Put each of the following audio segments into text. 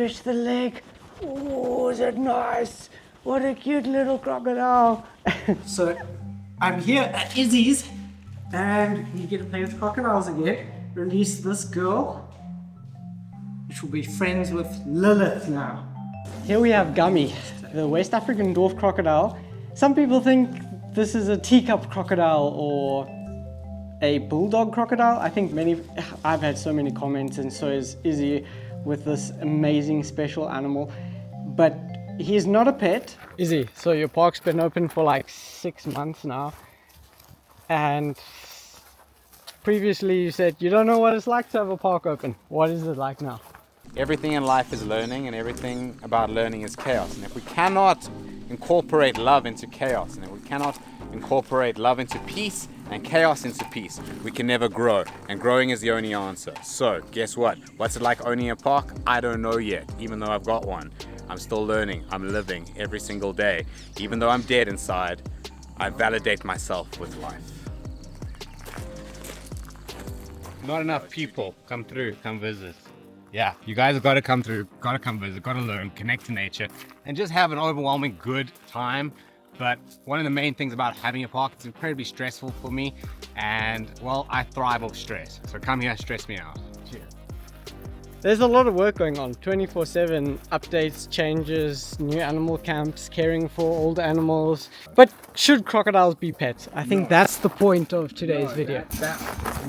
stretch the leg. Oh, is it nice? What a cute little crocodile. So I'm here at Izzy's and you get to play with crocodiles again. Release this girl, which will be friends with Lilith now. Here we have Gummy, the West African Dwarf crocodile. Some people think this is a teacup crocodile or a bulldog crocodile. I've had so many comments, and so is Izzy, with this amazing special animal. But he's not a pet. Izzy, so your park's been open for like 6 months now. And previously you said you don't know what it's like to have a park open. What is it like now? Everything in life is learning, and everything about learning is chaos. And if we cannot incorporate love into chaos, and if we cannot incorporate love into peace and chaos into peace, we can never grow. And growing is the only answer. So guess what? What's it like owning a park? I don't know yet, even though I've got one. I'm still learning. I'm living every single day. Even though I'm dead inside, I validate myself with life. Not enough people come through, come visit. Yeah, you guys have got to come through, got to come visit, got to learn, connect to nature, and just have an overwhelming good time. But one of the main things about having a park, it's incredibly stressful for me, and well, I thrive off stress. So come here, stress me out. Cheers. There's a lot of work going on, 24/7, updates, changes, new animal camps, caring for old animals. But should crocodiles be pets? I think that's the point of today's video.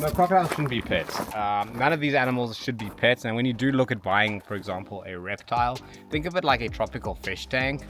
No, crocodiles shouldn't be pets. None of these animals should be pets. And when you do look at buying, for example, a reptile, think of it like a tropical fish tank,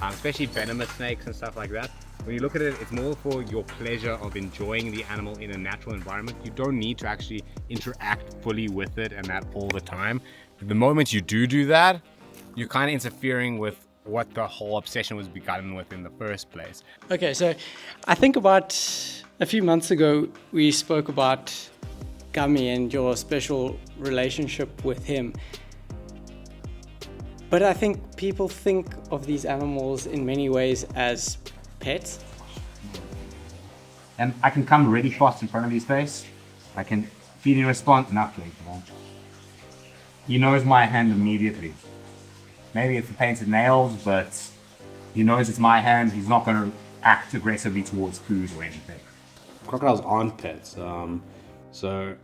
especially venomous snakes and stuff like that. When you look at it, it's more for your pleasure of enjoying the animal in a natural environment. You don't need to actually interact fully with it and that all the time. But the moment you do that, you're kind of interfering with what the whole obsession was begun with in the first place. Okay, so I think about a few months ago, we spoke about Gummy and your special relationship with him. But I think people think of these animals in many ways as pets. And I can come really fast in front of his face. I can feed in response, nothing. He knows my hand immediately. Maybe it's the painted nails, but he knows it's my hand. He's not going to act aggressively towards food or anything. Crocodiles aren't pets. So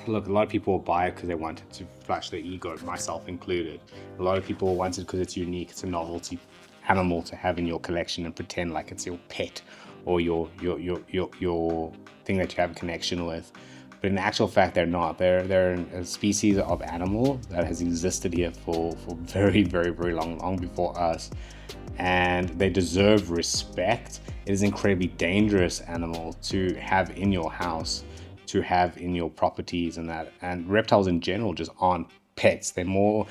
look, a lot of people buy it because they want it to flash their ego, myself included. A lot of people want it because it's unique. It's a novelty animal to have in your collection and pretend like it's your pet or your thing that you have a connection with. But in actual fact, they're not. They're a species of animal that has existed here for very, very, very long before us. And they deserve respect. It is an incredibly dangerous animal to have in your house, to have in your properties and that. And reptiles in general just aren't pets. They're more,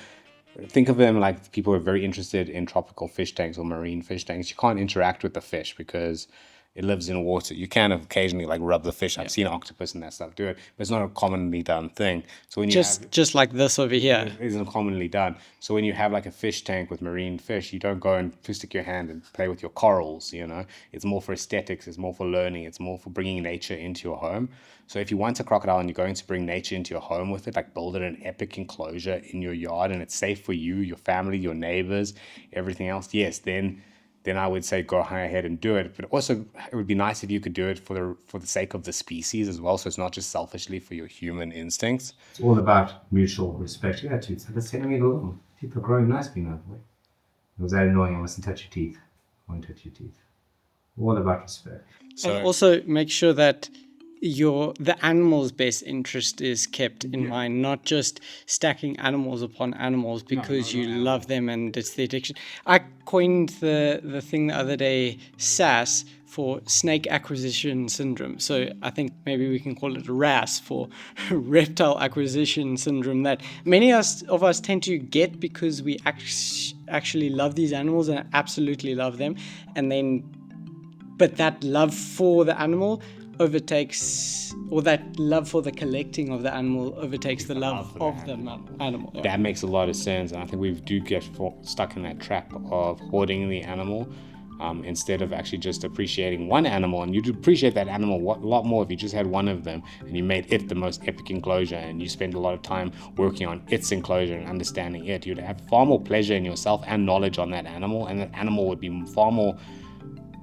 think of them like people who are very interested in tropical fish tanks or marine fish tanks. You can't interact with the fish because it lives in water. You can occasionally like rub the fish. I've seen octopus and that stuff do it, but it's not a commonly done thing. So when you just like this over here, it isn't commonly done. So when you have like a fish tank with marine fish, you don't go and stick your hand and play with your corals. You know, it's more for aesthetics. It's more for learning. It's more for bringing nature into your home. So if you want a crocodile and you're going to bring nature into your home with it, like build it an epic enclosure in your yard and it's safe for you, your family, your neighbors, everything else. Yes, then I would say go ahead and do it. But also, it would be nice if you could do it for the sake of the species as well. So it's not just selfishly for your human instincts. It's all about mutual respect. Yeah, it's like a centimeter long. Teeth are growing nicely now. Was that annoying? I mustn't touch your teeth. I won't touch your teeth. All about respect. So, and also make sure that the animal's best interest is kept in mind, not just stacking animals upon animals because you love them and it's the addiction. I coined the thing the other day, SAS, for snake acquisition syndrome. So I think maybe we can call it RAS for reptile acquisition syndrome, that many of us tend to get because we actually love these animals and absolutely love them, but that love for the animal overtakes, or that love for the collecting of the animal overtakes the love of the animal. That makes a lot of sense, and I think we do get stuck in that trap of hoarding the animal. instead of actually just appreciating one animal. And you'd appreciate that animal a lot more if you just had one of them and you made it the most epic enclosure and you spend a lot of time working on its enclosure and understanding it. You'd have far more pleasure in yourself and knowledge on that animal, and that animal would be far more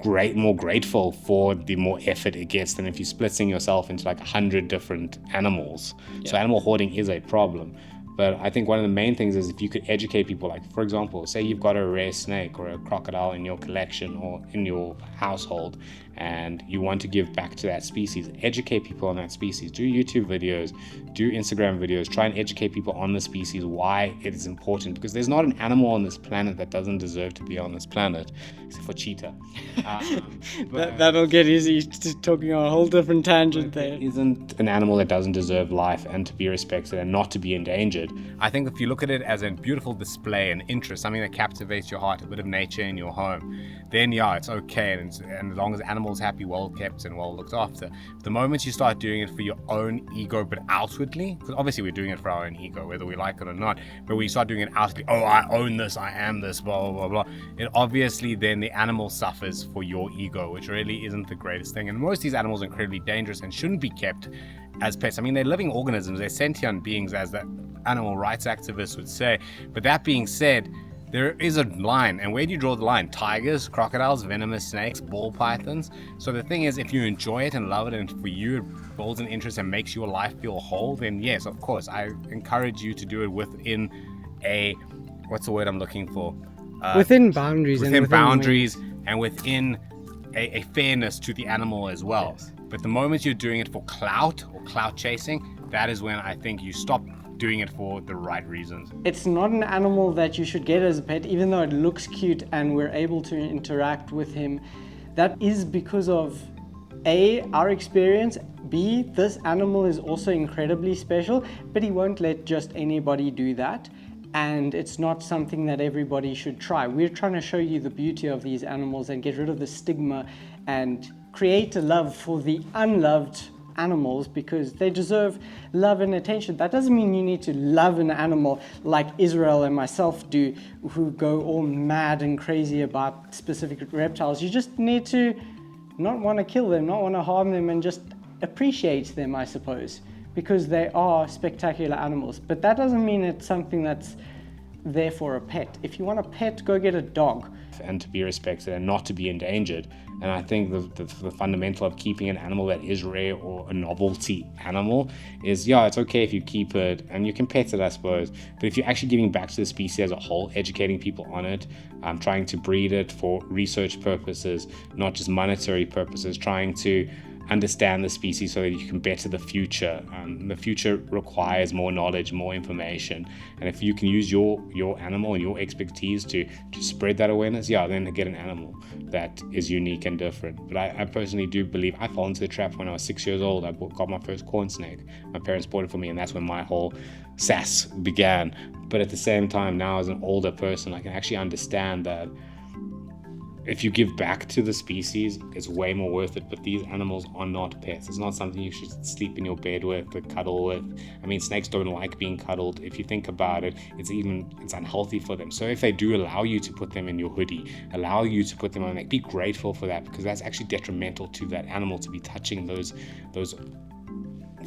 grateful for the more effort it gets than if you're splitting yourself into like 100 different animals. So animal hoarding is a problem. But I think one of the main things is if you could educate people, like for example, say you've got a rare snake or a crocodile in your collection or in your household and you want to give back to that species, educate people on that species, do YouTube videos, do Instagram videos, try and educate people on the species, why it is important, because there's not an animal on this planet that doesn't deserve to be on this planet, except for cheetah. That'll get easy to talking on a whole different tangent there. There isn't an animal that doesn't deserve life and to be respected and not to be endangered. I think if you look at it as a beautiful display and interest, something that captivates your heart, a bit of nature in your home, then yeah, it's okay. And as long as the animal's happy, well kept and well looked after. The moment you start doing it for your own ego, but outwardly, because obviously we're doing it for our own ego, whether we like it or not, but when you start doing it outwardly, oh, I own this, I am this, blah, blah, blah, blah, it obviously then the animal suffers for your ego, which really isn't the greatest thing. And most of these animals are incredibly dangerous and shouldn't be kept as pets. I mean, they're living organisms, they're sentient beings, as the animal rights activists would say. But that being said, there is a line, and where do you draw the line? Tigers, crocodiles, venomous snakes, ball pythons. So the thing is, if you enjoy it and love it, and for you it builds an interest and makes your life feel whole, then yes, of course, I encourage you to do it within a, what's the word I'm looking for? Within boundaries. Within boundaries and within a fairness to the animal as well. Yes. But the moment you're doing it for clout or clout chasing, that is when I think you stop doing it for the right reasons. It's not an animal that you should get as a pet, even though it looks cute and we're able to interact with him. That is because of A, our experience, B, this animal is also incredibly special, but he won't let just anybody do that. And it's not something that everybody should try. We're trying to show you the beauty of these animals and get rid of the stigma and create a love for the unloved animals, because they deserve love and attention. That doesn't mean you need to love an animal like Israel and myself do, who go all mad and crazy about specific reptiles. You just need to not want to kill them, not want to harm them, and just appreciate them, I suppose, because they are spectacular animals. But that doesn't mean it's something that's there for a pet. If you want a pet, go get a dog. And to be respected and not to be endangered. And I think the fundamental of keeping an animal that is rare or a novelty animal is, yeah, it's okay if you keep it and you can pet it, I suppose. But if you're actually giving back to the species as a whole, educating people on it, trying to breed it for research purposes, not just monetary purposes, trying to understand the species so that you can better the future. The future requires more knowledge, more information, and if you can use your animal and your expertise to spread that awareness, yeah, then get an animal that is unique and different. But I personally do believe I fell into the trap when I was 6 years old. I got my first corn snake. My parents bought it for me, and that's when my whole sass began. But at the same time, now as an older person, I can actually understand that if you give back to the species, it's way more worth it. But these animals are not pets. It's not something you should sleep in your bed with or cuddle with. I mean, snakes don't like being cuddled. If you think about it, it's unhealthy for them. So if they do allow you to put them in your hoodie, allow you to put them on, be grateful for that, because that's actually detrimental to that animal to be touching those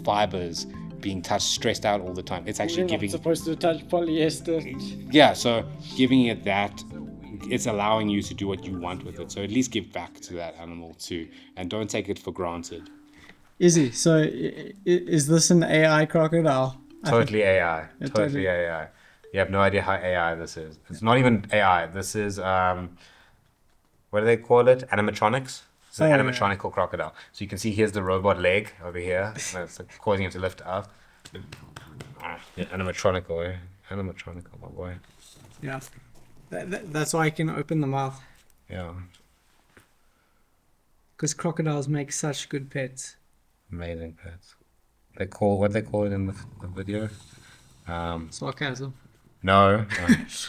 fibers, being touched, stressed out all the time. It's actually You're not supposed to touch polyester. Yeah, so giving it that, it's allowing you to do what you want with it. So at least give back to that animal too, and don't take it for granted. Izzy, so is this an AI crocodile? Totally AI. Totally AI. You have no idea how AI this is. It's not even AI. This is, what do they call it? Animatronics. It's an animatronical crocodile. So you can see here's the robot leg over here. That's causing him to lift up. Yeah, animatronical, my boy. Yeah. That's why I can open the mouth. Yeah. Because crocodiles make such good pets. Amazing pets. What they call it in the video? Sarcasm. No,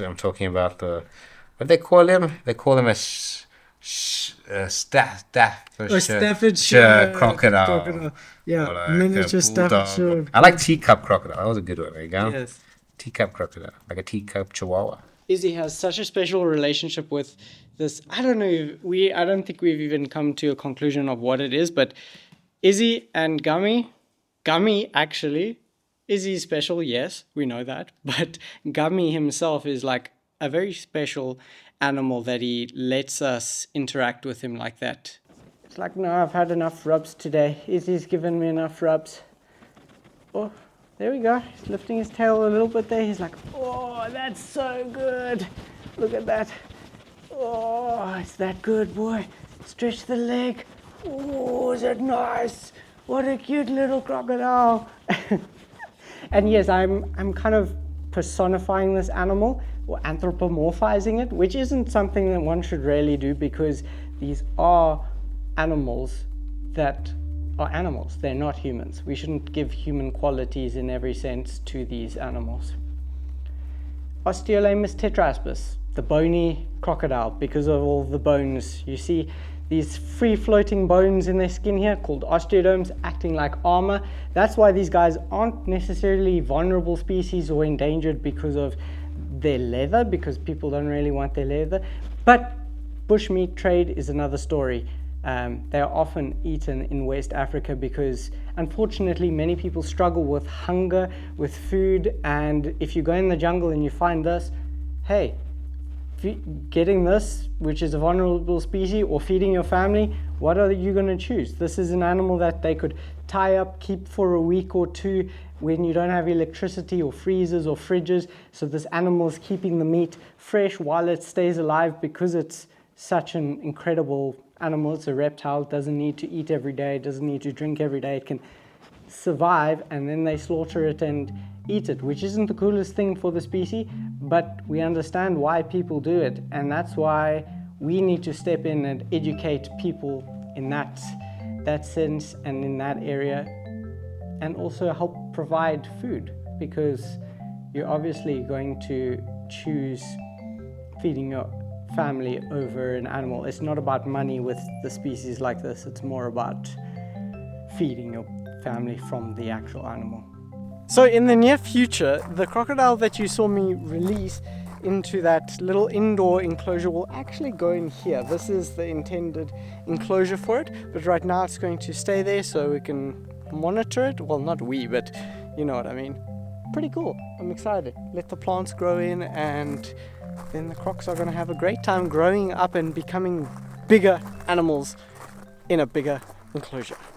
I'm talking about what they call him? They call him a Staffordshire crocodile. Yeah, Like miniature Staffordshire. I like teacup crocodile. That was a good one. There you go. Yes. Teacup crocodile, like a teacup chihuahua. Izzy has such a special relationship with this. I don't know. I don't think we've even come to a conclusion of what it is, but Izzy and Gummy actually, Izzy's special, yes, we know that, but Gummy himself is like a very special animal that he lets us interact with him like that. It's like, no, I've had enough rubs today. Izzy's given me enough rubs. Oh, there we go. He's lifting his tail a little bit there. He's like, oh, that's so good. Look at that. Oh, it's that good, boy. Stretch the leg. Oh, is it nice? What a cute little crocodile. And yes, I'm kind of personifying this animal or anthropomorphizing it, which isn't something that one should really do because these are animals that are animals. They're not humans. We shouldn't give human qualities in every sense to these animals. Osteolaemus tetraspis, the bony crocodile, because of all the bones. You see these free floating bones in their skin here called osteoderms acting like armor. That's why these guys aren't necessarily vulnerable species or endangered because of their leather, because people don't really want their leather. But bushmeat trade is another story. They are often eaten in West Africa because unfortunately many people struggle with hunger, with food, and if you go in the jungle and you find this, hey, getting this, which is a vulnerable species, or feeding your family, what are you going to choose? This is an animal that they could tie up, keep for a week or two when you don't have electricity or freezers or fridges. So this animal is keeping the meat fresh while it stays alive because it's such an incredible animal. It's a reptile. It doesn't need to eat every day. It doesn't need to drink every day. It can survive, and then they slaughter it and eat it, which isn't the coolest thing for the species, but we understand why people do it, and that's why we need to step in and educate people in that sense and in that area, and also help provide food, because you're obviously going to choose feeding your family over an animal. It's not about money with the species like this. It's more about feeding your family from the actual animal. So in the near future, the crocodile that you saw me release into that little indoor enclosure will actually go in here. This is the intended enclosure for it, but right now it's going to stay there so we can monitor it. Well, not we, but you know what I mean. Pretty cool. I'm excited. Let the plants grow in, and then the crocs are going to have a great time growing up and becoming bigger animals in a bigger enclosure.